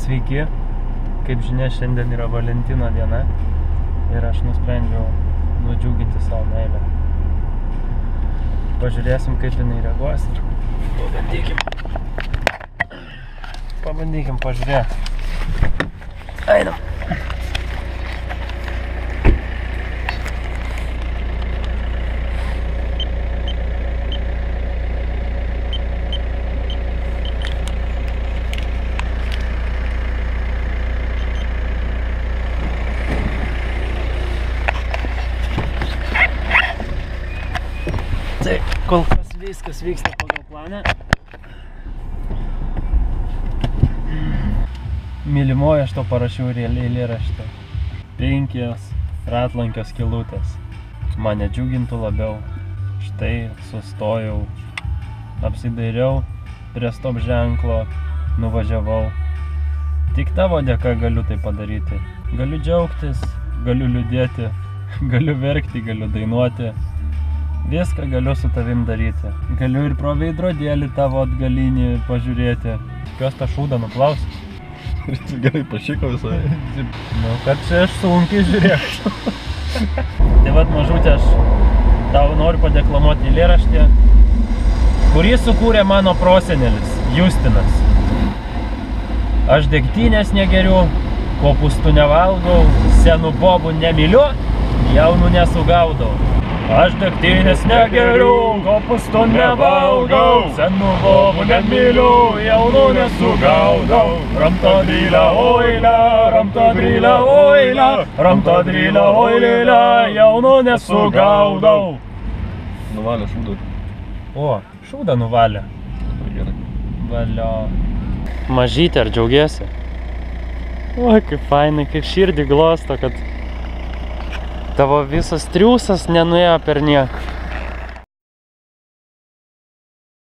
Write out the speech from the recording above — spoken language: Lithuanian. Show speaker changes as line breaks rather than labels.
Sveiki, kaip žinia, šiandien yra Valentino diena ir aš nusprendžiau nudžiuginti savo meilę. Pažiūrėsim, kaip jinai reaguos ir pabandykim pažiūrėti. Einam. Tai kol kas viskas vyksta pagal planą. Mylimoji, aš to parašiau eilėraštį. 5 ratlankio skylutės. Mane džiugintų labiau. Štai sustojau, apsidairiau, prie stop ženklo nuvažiavau. Tik tavo dėka galiu tai padaryti. Galiu džiaugtis, galiu liūdėti, galiu verkti, galiu dainuoti. Viską galiu su tavim daryti. Galiu ir pro veidrodėlį tavo atgalinį pažiūrėti. Tikiuos tą šūdą nuplaus.
Ir tu gerai pašiko visai.
Nu, kad čia aš sunkiai žiūrėčiau. Tai vat, mažutė, aš tau noriu padeklamuoti eilėraštį, kurį sukūrė mano prosenelis, Justinas. Aš degtinės negeriu, kopūstų nevalgau, senų bobų nemyliu, jaunų nesugaudau. Aš degtinės negeriu, kopūstų nevalgau, senų bobų nemyliu, jaunų nesugaudau. Ramtadrylia oilė, ramtadrylia oilė, ramtadrylia oilė, jaunų nesugaudau.
Nuvalė šūdą.
O, šūdą nuvalė.
Gerai.
Valio. Mažytė, ar džiaugiesi? Oi, kaip fainai, kaip širdį glosto, kad tavo visas triūsas nenuėjo per nieką.